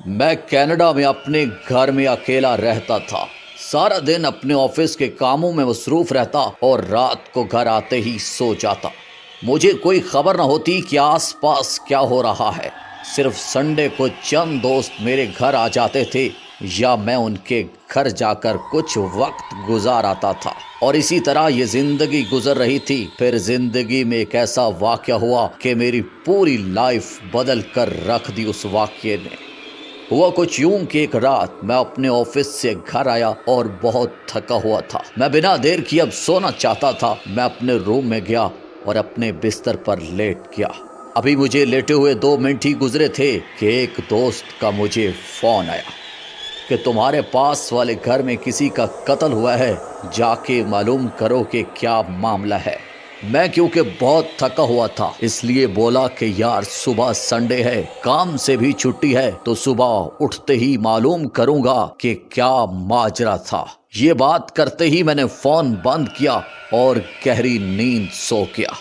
میں کینیڈا میں اپنے گھر میں اکیلا رہتا تھا. سارا دن اپنے آفس کے کاموں میں مصروف رہتا اور رات کو گھر آتے ہی سو جاتا. مجھے کوئی خبر نہ ہوتی کہ آس پاس کیا ہو رہا ہے. صرف سنڈے کو چند دوست میرے گھر آ جاتے تھے یا میں ان کے گھر جا کر کچھ وقت گزار آتا تھا، اور اسی طرح یہ زندگی گزر رہی تھی. پھر زندگی میں ایک ایسا واقعہ ہوا کہ میری پوری لائف بدل کر رکھ دی. اس واقعے نے ہوا کچھ یوں کہ ایک رات میں اپنے آفس سے گھر آیا اور بہت تھکا ہوا تھا. میں بنا دیر کیے اب سونا چاہتا تھا. میں اپنے روم میں گیا اور اپنے بستر پر لیٹ گیا. ابھی مجھے لیٹے ہوئے 2 منٹ ہی گزرے تھے کہ ایک دوست کا مجھے فون آیا کہ تمہارے پاس والے گھر میں کسی کا قتل ہوا ہے، جا کے معلوم کرو کہ کیا معاملہ ہے. میں کیونکہ بہت تھکا ہوا تھا اس لیے بولا کہ یار صبح سنڈے ہے، کام سے بھی چھٹی ہے، تو صبح اٹھتے ہی معلوم کروں گا کہ کیا ماجرا تھا. یہ بات کرتے ہی میں نے فون بند کیا اور گہری نیند سو گیا.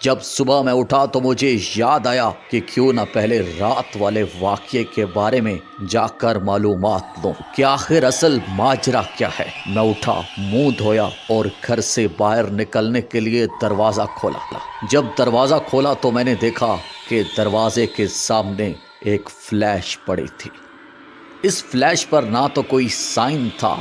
جب صبح میں اٹھا تو مجھے یاد آیا کہ کیوں نہ پہلے رات والے واقعے کے بارے میں جا کر معلومات لوں کہ آخر اصل ماجرا کیا ہے. میں اٹھا، منہ دھویا اور گھر سے باہر نکلنے کے لیے دروازہ کھولا. جب دروازہ کھولا تو میں نے دیکھا کہ دروازے کے سامنے ایک فلیش پڑی تھی. اس فلیش پر نہ تو کوئی سائن تھا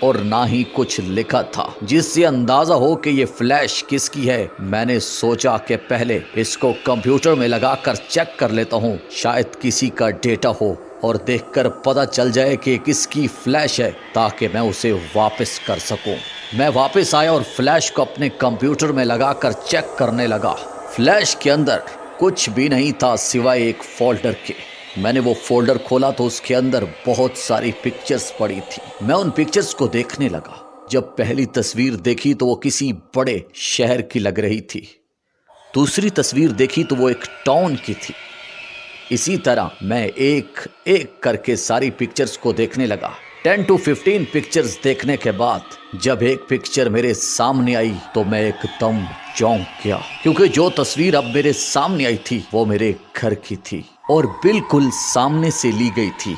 اور نہ ہی کچھ لکھا تھا جس سے اندازہ ہو کہ یہ فلیش کس کی ہے. میں نے سوچا کہ پہلے اس کو کمپیوٹر میں لگا کر چیک کر لیتا ہوں، شاید کسی کا ڈیٹا ہو اور دیکھ کر پتہ چل جائے کہ کس کی فلیش ہے تاکہ میں اسے واپس کر سکوں. میں واپس آیا اور فلیش کو اپنے کمپیوٹر میں لگا کر چیک کرنے لگا. فلیش کے اندر کچھ بھی نہیں تھا سوائے ایک فولڈر کے. میں نے وہ فولڈر کھولا تو اس کے اندر بہت ساری پکچرز پڑی تھی. میں ان پکچرز کو دیکھنے لگا. جب پہلی تصویر دیکھی تو وہ کسی بڑے شہر کی لگ رہی تھی. دوسری تصویر دیکھی تو وہ ایک ٹاؤن کی تھی. اسی طرح میں ایک ایک کر کے ساری پکچرز کو دیکھنے لگا. 10 to 15 پکچرز دیکھنے کے بعد جب ایک پکچر میرے سامنے آئی تو میں ایک دم چونک گیا، کیونکہ جو تصویر اب میرے سامنے آئی تھی وہ میرے گھر کی تھی اور بالکل سامنے سے لی گئی تھی.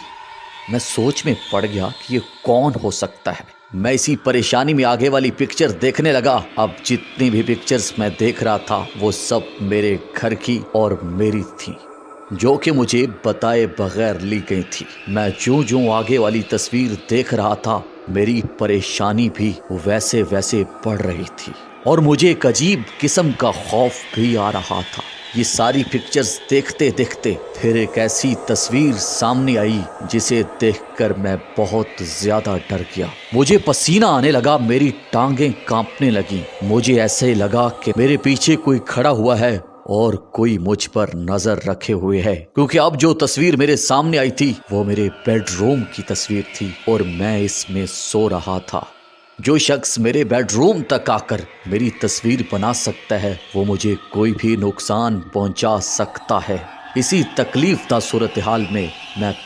میں سوچ میں پڑ گیا کہ یہ کون ہو سکتا ہے. میں اسی پریشانی میں آگے والی پکچر دیکھنے لگا. اب جتنی بھی پکچرز میں دیکھ رہا تھا وہ سب میرے گھر کی اور میری تھی، جو کہ مجھے بتائے بغیر لی گئی تھی. میں جوں آگے والی تصویر دیکھ رہا تھا میری پریشانی بھی ویسے بڑھ رہی تھی اور مجھے ایک عجیب قسم کا خوف بھی آ رہا تھا. یہ ساری پکچرز دیکھتے دیکھتے پھر ایک ایسی تصویر سامنے آئی جسے دیکھ کر میں بہت زیادہ ڈر گیا. مجھے پسینہ آنے لگا، میری ٹانگیں کانپنے لگیں. مجھے ایسے لگا کہ میرے پیچھے کوئی کھڑا ہوا ہے اور کوئی مجھ پر نظر رکھے ہوئے ہے، کیونکہ اب جو تصویر میرے سامنے آئی تھی وہ میرے بیڈ روم کی تصویر تھی اور میں اس میں سو رہا تھا. جو شخص میرے بیڈ روم تک آ کر میری تصویر بنا سکتا ہے وہ مجھے کوئی بھی نقصان پہنچا سکتا ہے. اسی تکلیف دہ صورتحال میں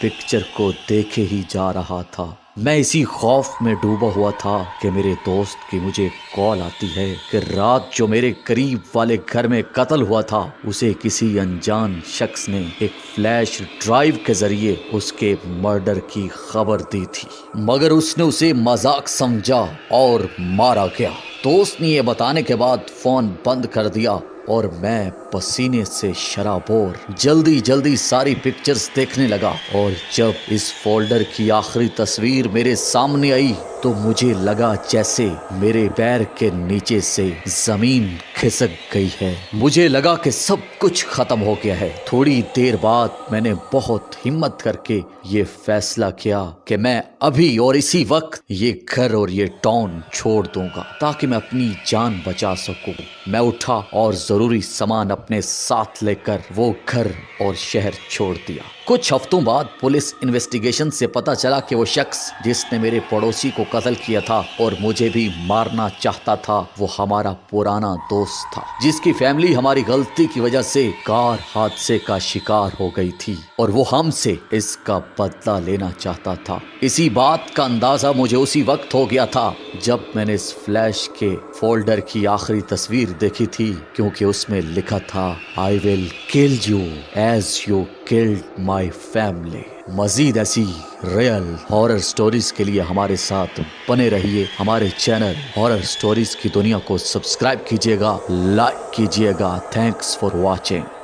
پکچر کو دیکھے ہی جا رہا تھا. میں اسی خوف میں ڈوبا ہوا تھا کہ میرے دوست کی مجھے کال آتی ہے کہ رات جو میرے قریب والے گھر میں قتل ہوا تھا اسے کسی انجان شخص نے ایک فلیش ڈرائیو کے ذریعے اس کے مرڈر کی خبر دی تھی، مگر اس نے اسے مذاق سمجھا اور مارا گیا. دوست نے یہ بتانے کے بعد فون بند کر دیا اور میں پسینے سے شرابور جلدی ساری پکچرز دیکھنے لگا. اور جب اس فولڈر کی آخری تصویر میرے سامنے آئی تو مجھے لگا جیسے میرے پیر کے نیچے سے زمین کھسک گئی ہے. مجھے لگا کہ سب کچھ ختم ہو گیا ہے. تھوڑی دیر بعد میں نے بہت ہمت کر کے یہ فیصلہ کیا کہ میں ابھی اور اسی وقت یہ گھر اور یہ ٹاؤن چھوڑ دوں گا تاکہ میں اپنی جان بچا سکوں. میں اٹھا اور ضروری سامان اپنے ساتھ لے کر وہ گھر اور شہر چھوڑ دیا. کچھ ہفتوں بعد پولیس انویسٹیگیشن سے پتا چلا کہ وہ شخص جس نے میرے پڑوسی کو قتل کیا تھا اور مجھے بھی مارنا چاہتا تھا وہ ہمارا پرانا دوست تھا، جس کی فیملی ہماری غلطی کی وجہ سے کار حادثے کا شکار ہو گئی تھی اور وہ ہم سے اس کا بدلہ لینا چاہتا تھا. اسی بات کا اندازہ مجھے اسی وقت ہو گیا تھا جب میں نے اس فلیش کے فولڈر کی آخری تصویر دیکھی تھی، کیونکہ اس میں لکھا تھا I will kill you as you killed my family. مزید ایسی ریئل ہارر سٹوریز کے لیے ہمارے ساتھ بنے رہیے. ہمارے چینل ہارر سٹوریز کی دنیا کو سبسکرائب کیجیے گا, لائک کیجیے گا. Thanks for watching.